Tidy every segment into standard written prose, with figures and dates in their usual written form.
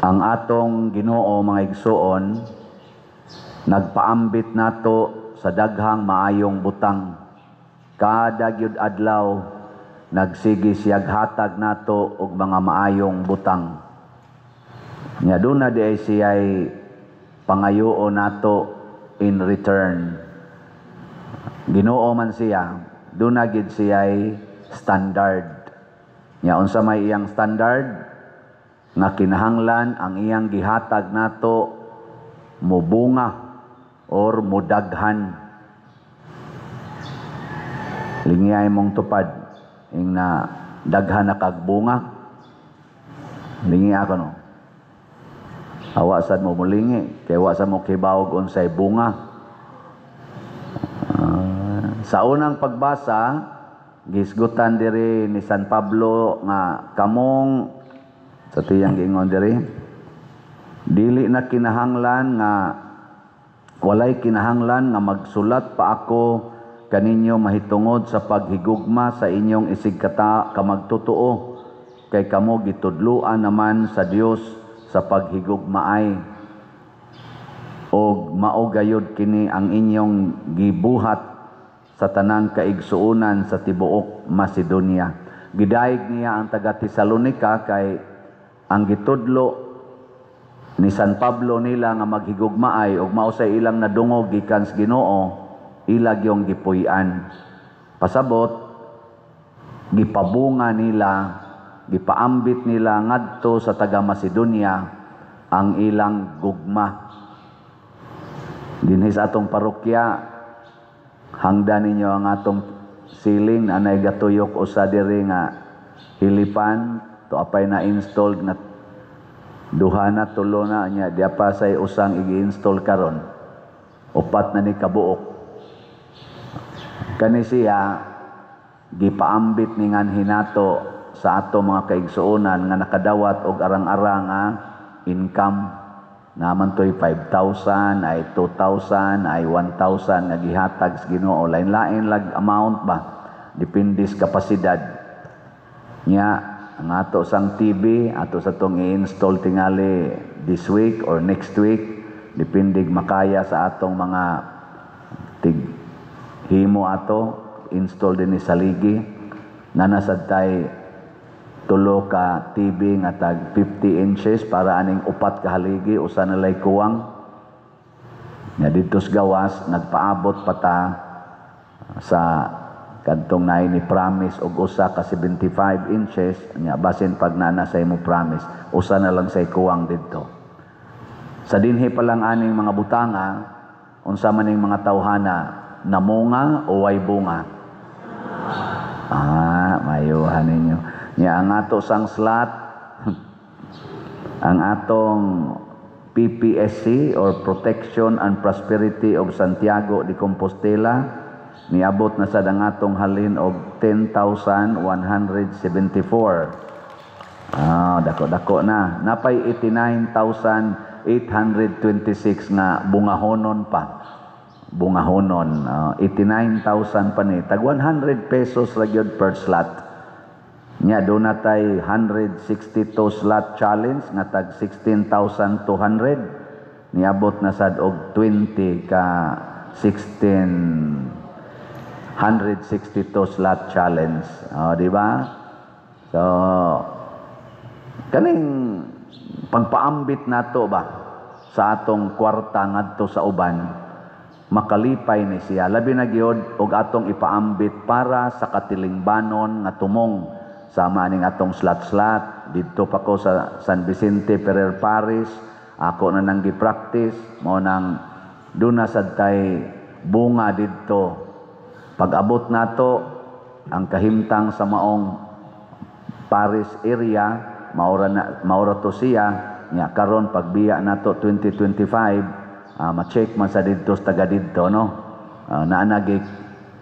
Ang atong Ginoo mga igsoon, nagpaambit nato sa daghang maayong butang. Kada gyud adlaw nagsigi siyag hatag nato og mga maayong butang. Nya duna di siya'y pangayuo nato in return. Ginoo man siya, duna gid siya'y standard. Nya unsa may iyang standard? Nga kinahanglan ang iyang gihatag nato mubunga or mudaghan. Lingiyay mong tupad ing na daghan na kag bunga. Lingi ako no. Awa sad mo mulingi kay wa sa mo kibawog unsay bunga. Sa unang pagbasa gisgutan diri ni San Pablo nga kamong sa tiyang giingon diri, dili na kinahanglan nga walay kinahanglan nga magsulat pa ako kaninyo mahitungod sa paghigugma sa inyong isigkata kamagtotoo, kay kamo gitudluan naman sa Dios sa paghigugmaay. Og mao gayud kini ang inyong gibuhat sa tanang kaigsuonan sa tibuok Macedonia. Gidayeg niya ang taga Tesalonica kay ang gitudlo ni San Pablo nila nga maghigugmaay ug mao sa ilang nadungog gikan sa Ginoo, ilag yung gipuy-an. Pasabot gipabunga nila, gipaambit nila ngadto sa taga Macedonia ang ilang gugma. Dinhi sa atong parokya hangdan ninyo ang atong siling anay gatuyok usa diri nga hilipan to apay na installed na duha na tulo na nya diya pa say usang igi-install karon, upat na ni kabuok. Kani siya gipaambit ni nganhi nato sa ato mga kaigsuonan nga nakadawat og arang-arang nga income. Naman to'y 5,000 ay 2,000 ay 1,000 nga gihatag sa Ginoo. Lain-lain lag amount ba, depende sa kapasidad nya. Ang ato sang TV, ato sa itong i-install tingali this week or next week, depende makaya sa atong mga himo ato, install din ni saligi, na nasad tay tulo ka TV nga tag 50 inches para aning upat ka haligi, usa na lay kuwang. Nga dito sa gawas, nagpaabot pa ta sa kadtong naay ni promise og usa ka 75 inches nya basin pag nanasay mo promise usa na lang say kuwang didto. Sa dinhi pa lang aning mga butanga unsa man ning mga tawhana, namunga o way bunga? Mayuhan ninyo nya ang ato sang slot ang atong PPSC or Protection and Prosperity of Santiago de Compostela niabot na sa dangatong halin og 10,174. Dako na. Napay 89,826 nga bungahonon pa. Bungahonon. 89,000 pa ni. Tag 100 pesos ra gyud per slot. Nya do na tay 162 slot challenge nga tag 16,200. Niabot na sad og 20 ka 162 slot challenge. Di ba? So, kaning pagpaambit nato ba sa atong kwarta ngadto sa uban, makalipay ni siya. Labi na gyud og atong ipaambit para sa katilingbanon nga tumong sama ning atong slot-slot. Dito pa ko sa San Vicente Ferrer Parish, ako na nang gi-practice mo nang duna sad tay bunga didto. Pag-abot nato ang kahimtang sa maong Paris area, maura to siya, nya karon pagbiya nato 2025, ma-check man sa didto sa taga didto, no? Naanagi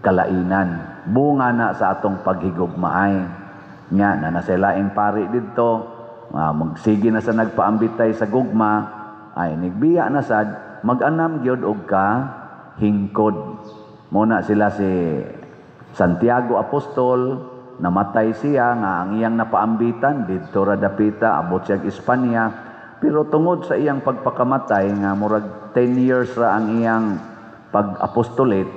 kalainan. Bunga na sa atong paghigugmaay. Nya na naselaing pari didto, magsige na sa nagpaambitay sa gugma, ay nigbiya na sad, mag-anam gyud og ka hingkod. Muna sila si Santiago Apostol, namatay siya nga ang iyang napaambitan didto ra dapita abot siya Espanya, Pero tungod sa iyang pagpakamatay nga murag 10 years ra ang iyang pag-apostolate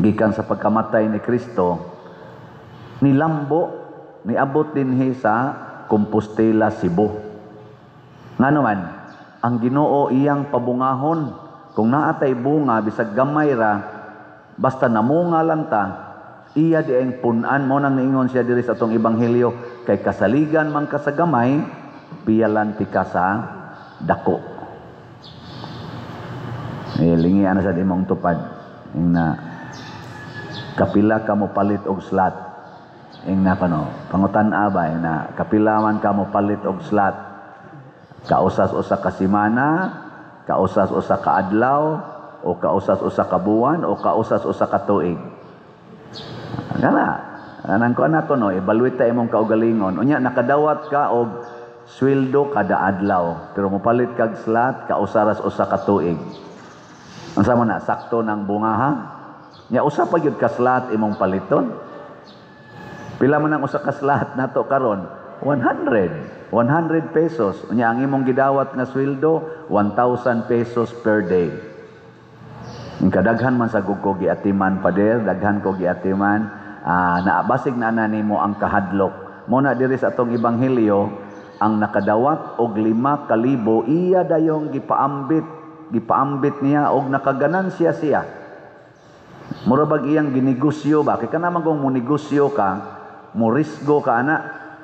gikan sa pagkamatay ni Kristo, nilambo niabot dinhi sa Compostela, Cebu. Nga naman, ang Ginoo iyang pabungahon kung naatay bunga bisag gamay ra basta namunga lang ta, iya di ang punan mo nang niingon siya diri sa atong ebanghelyo, kay kasaligan man ka sa gamay, piyalan ti ka sa dako. Lingi ana sa imong tupad ing na kapila ka mo palit og slot. Ing na pangutan-a ba na kapila man ka mo palit og slot. Kausas usa ka semana, kausas usa ka adlaw, o kausas usa ka buwan, o kausas usa ka tuig. Anang ko na to evaluate ta imong kaugalingon. Unya nakadawat ka og sweldo kada adlaw, pero mopalit kag slot kausaras usa ka tuig. Unsa man na sakto ng bungaha? Nya usa pa gyud ka slot imong paliton. Pila man ang usa ka slot nato karon? 100 pesos. Unya ang imong gidawat nga sweldo 1,000 pesos per day. Ing kadaghan man sa gugko giatiman pader, daghan ko giatiman, naabasig na nimo ang kahadlok. Mo na diri sa atong ebanghelyo, ang nakadawat og 5,000 iya dayong gipaambit niya og nakaganansya siya. Mura bag iyang ginegosyo ba? Kay kana man kung monegosyo ka, morisgo ka ana.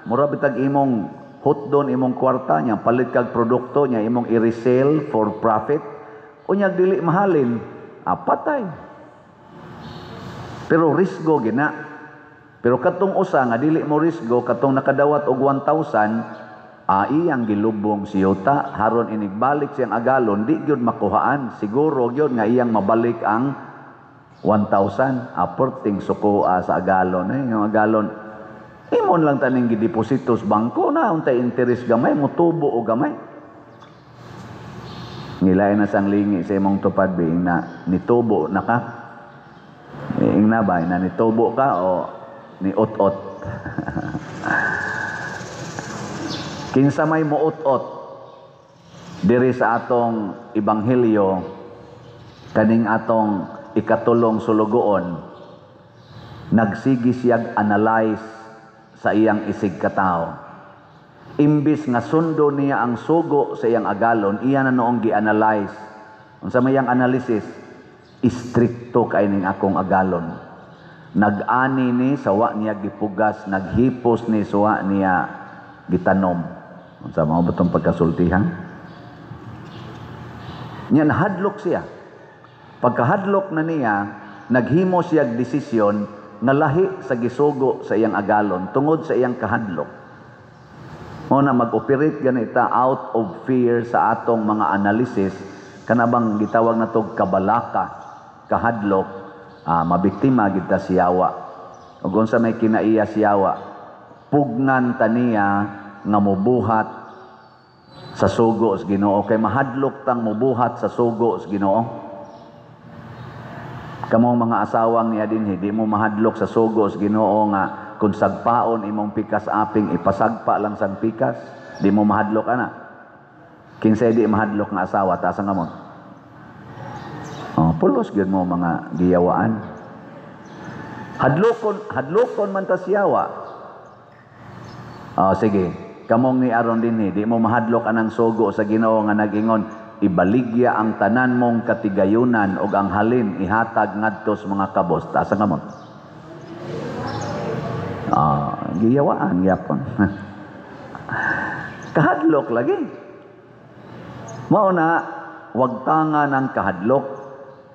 Mura bitag imong hutdon imong kwarta niya, palit kag produkto niya imong i-resell for profit. Unya dili mahalin, patay. Pero risgo gina. Pero katong usa nga dili mo risgo, katong nakadawat og 1,000, iyang gilubong si yuta haron inigbalik siyang agalon, di gyud makuhaan. Siguro gyud nga iyang mabalik ang 1,000 aporting suko sa agalon. Yung agalon imon lang taning gidepositos bangko na untay interes gamay mo tubo o gamay. Ngilay na sang lingi sa imong tupad being na nitubo na ka. Ing na ba na nitubo ka o ni ot-ot. Kinsa may muot-ot diri sa atong ebanghelyo kaning atong ikatulong sulugoon, nagsigi siyag analyze sa iyang isig katao. Imbis nga sundo niya ang sugo sa iyang agalon, iya na noong gi-analyze. Unsa may iyang analysis? Istrikto kay ning akong agalon. Nag-ani ni sawa niya gipugas, naghipos ni sawa niya gitanom. Unsa mao butong pagkasultihan? Nya nahadlok siya. Pagkahadlok na niya, naghimo siya desisyon nga lahi sa gisugo sa iyang agalon tungod sa iyang kahadlok. Muna mag-operate ganita out of fear sa atong mga analysis, kanabang gitawag na to kabalaka, kahadlok, mabiktima kita siyawa. Ug unsa may kinaiya siyawa, pugnan taniya nga mubuhat sa sugo sa Ginoo, kay mahadlok tang mubuhat sa sugo sa Ginoo. Kamong mga asawang niya din, hindi mo mahadlok sa sugo sa Ginoo nga kung sagpaon imong pikas aping ipasagpa lang sang pikas, di mo mahadlok ana. Kinsay di mahadlok nga asawa ta sa ngamon. Pulos gyud mo mga giyawaan. Hadlokon man ta siyawa. Sige, kamong ni aron din di mo mahadlok anang sugo sa Ginoo nga nagingon, ibaligya ang tanan mong katigayunan ug ang halin ihatag ngadto sa mga kabos. Taas ang kamot. Giyawaan yapon. Kahadlok lagi. Mao na wag tanga ng kahadlok.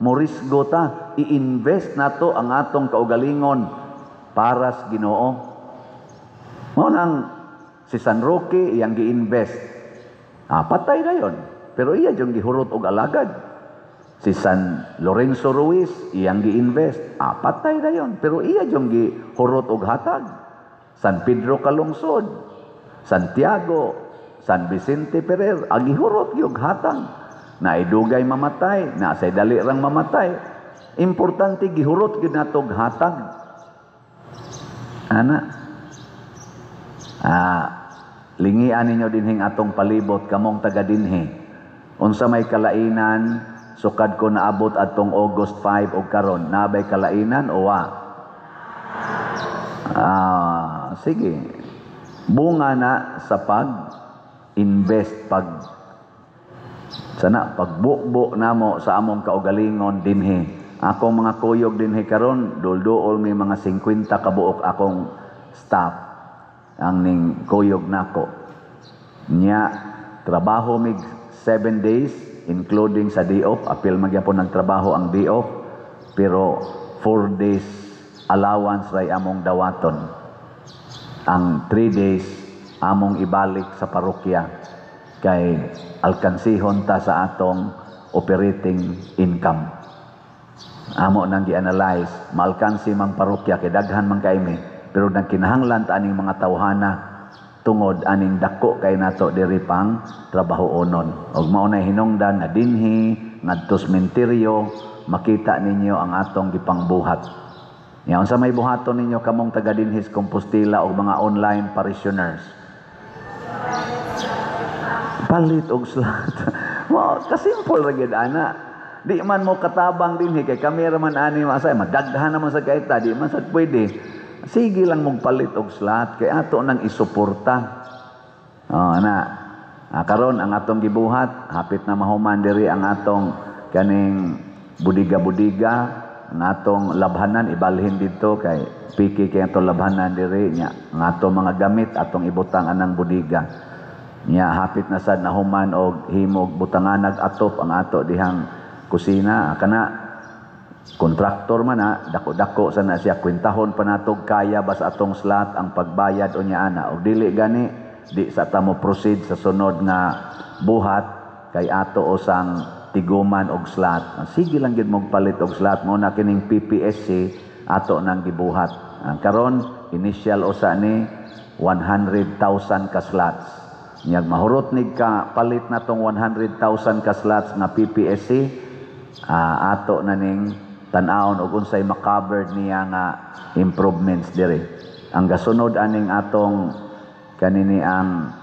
Morisgo ta, i-invest nato ang atong kaugalingon para sa Ginoo. Mao nang si San Roque iyang gi-invest. Patay dayon. Pero iya yung gihurot og alagad. Si San Lorenzo Ruiz, iyang gi-invest. Patay dayon. Pero iya yung gihurot og hatag. San Pedro Calungsod, Santiago, San Vicente Ferrer, agihurot yung hatag. Naidugay mamatay, nasay dali rang mamatay. Importante gihurot gyud nato og hatag. lingian ninyo dinhing atong palibot kamong taga dinhi. Unsa may kalainan sukad ko naabot atong August 5 og karon, nabay kalainan o wa? Sige. Bunga na sa pag-invest, pagbukbo namo sa among kaugalingon dinhi. Akong mga kuyog dinhi karon, dulduol may mga 50 kabuok akong staff ang ning kuyog nako. Nya trabaho mig 7 days including sa day off, apil magyapon nagtrabaho ang day off, pero 4 days allowance ray among dawaton. Ang 3 days among ibalik sa parokya kay alkansihon ta sa atong operating income. Amo nang gi-analyze, maalkansi mang parokya kay daghan man kaimi, pero nagkinahanglan ta aning mga tawhana tungod aning dako kay nato diri pang trabaho-onon. Og mao nay hinungdan na dinhi ngadto sementeryo makita ninyo ang atong gipangbuhat. Nya unsa may buhaton ninyo kamong taga dinhi sa Compostela og mga online parishioners? Palit og slot. Wow, kasimple ra gid ana. Di man mo katabang dinhi kay kamera man ani masay madaghan naman sa kaita, di man sad pwede. Sige lang mong palit og slot kay ato nang isuporta. Karon ang atong gibuhat, hapit na mahuman diri ang atong kaning budiga-budiga, ang atong labhanan ibalhin dito kay piki kay atong labhanan diri nya. Ang atong mga gamit atong ibutang anang budiga. Nya hapit na sad nahuman og himog butanganag atop ang ato dihang kusina. Kana kontraktor man dako-dako sana siya kwintahon pa natog kaya bas atong slot ang pagbayad unya ana og dili gani di sa ta mo proceed sa sunod nga buhat kay ato usang tiguman og slot. Sige lang gid mo palit og slot mo na kining PPSC ato nang gibuhat. Karon initial usa ni 100,000 ka slots. Nyag mahurot nig ka palit natong 100,000 ka slots nga PPSC, ato na ning tan-awon og unsay ma-covered niya nga improvements diri. Ang gasunod aning atong kanini ang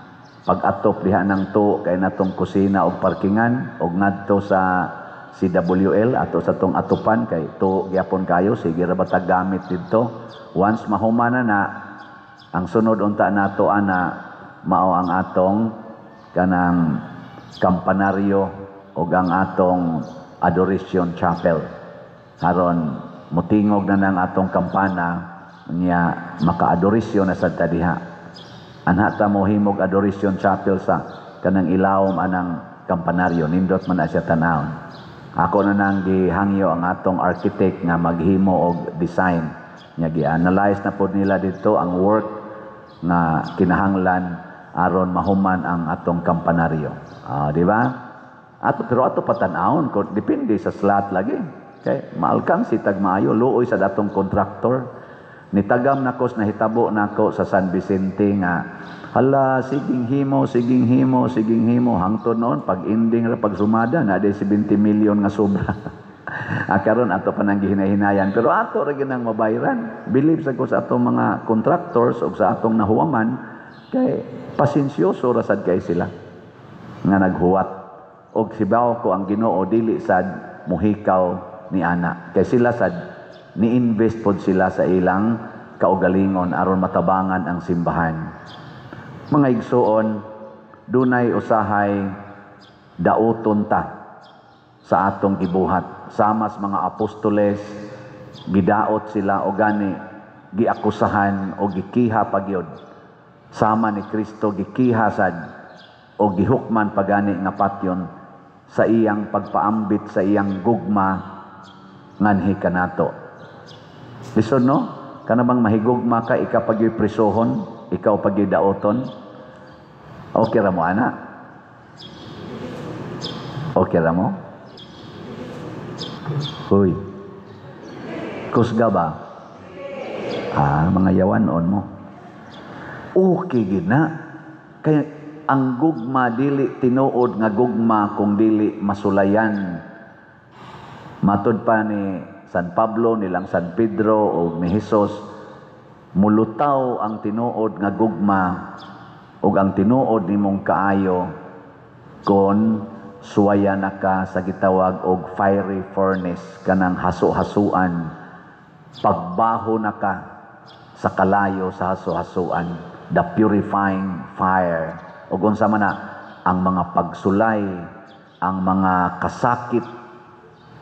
pag-atop diha nang to kay natong kusina og parkingan og ngadto sa CWL ato sa tong atupan kay to gyapon kayo sige ra batag gamit didto. Once mahuman na ang sunod unta nato ana mao ang atong kanang kampanaryo og ang atong adoration chapel. Haron mutingog na ng atong kampana niya maka-adorisyon na sa tadiha. Anha ta mo himog adoration chapel sa kanang ilawom anang kampanaryo nindot man na siya tanawon. Ako na nang gihangyo ang atong architect nga maghimo og design. Nya gi-analyze na pod nila dito ang work nga kinahanglan aron mahuman ang atong kampanaryo. Di ba? Pero ato patanawon ko depende sa slot lagi. Okay, maalkang si tagmaayo luoy sa datong kontraktor. Nitagam nakos nahitabo nako sa San Vicente nga hala siging himo hangtod noon pag ending ra pag sumada na day 70 million nga sobra. Karon ato pa nang gihinay-hinayan pero ato ra ginang mabayaran. Believe sa ko sa atong mga contractors o sa atong nahuwaman kay pasensyoso ra sad kay sila nga naghuwat og sibaw ko ang Ginoo dili sad muhikaw ni ana kay sila sad ni-invest pod sila sa ilang kaugalingon aron matabangan ang simbahan. Mga igsuon, dunay usahay daoton ta sa atong gibuhat. Samas mga apostoles, gidaot sila o gani giakusahan o gikiha pagyod. Sama ni Kristo gikiha sad o gihukman pagani nga patyon sa iyang pagpaambit sa iyang gugma nganhi kanato. Lisod no? Kana bang mahigugma ka ikaw pagyoy prisohon, ikaw pagyoy daoton? Okay ra mo ana? Okay ra mo? Hoy. Kusga ba? Mga yawanon mo. Okay gid na. Kaya ang gugma dili tinuod nga gugma kung dili masulayan. Matud pa ni San Pablo, nilang San Pedro o ni Jesus, mulutaw ang tinuod nga gugma o ug ang tinuod nimong kaayo kon suwaya na ka sa gitawag og fiery furnace kanang haso-hasuan, pagbaho na ka sa kalayo sa haso-hasuan, the purifying fire. Ug unsa man na ang mga pagsulay, ang mga kasakit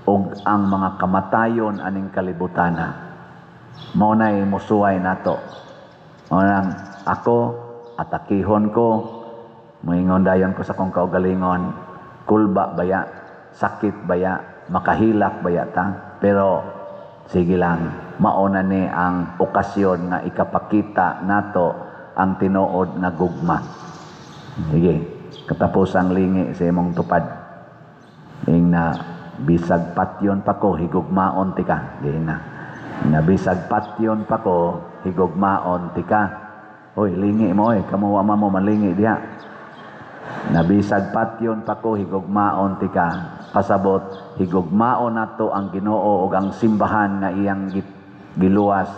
ug ang mga kamatayon aning kalibutana. Mao nay musuway nato. Mao nang ako atakihon ko, moingon dayon ko sa kong kaugalingon, kulba baya, sakit baya, makahilak baya ta, pero sige lang, mauna ni ang okasyon nga ikapakita nato ang tinuod nga gugma. Sige, katapusang lingi sa imong tupad. Ing na bisag patyon pa ko, higugmaon ti ka. Di na. Na bisag patyon pa ko, higugmaon ti ka. Hoy, lingi mo kamuwa mo malingi diha. Na bisag patyon pa ko, higugmaon ti ka. Pasabot, higugmaon nato ang Ginoo ug ang simbahan nga iyang giluwas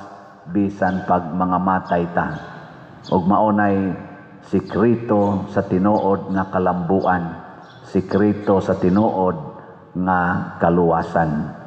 bisan pag mga matay ta. Ug maunay sikreto sa tinuod nga kalambuan, sikreto sa tinuod nga kaluwasan.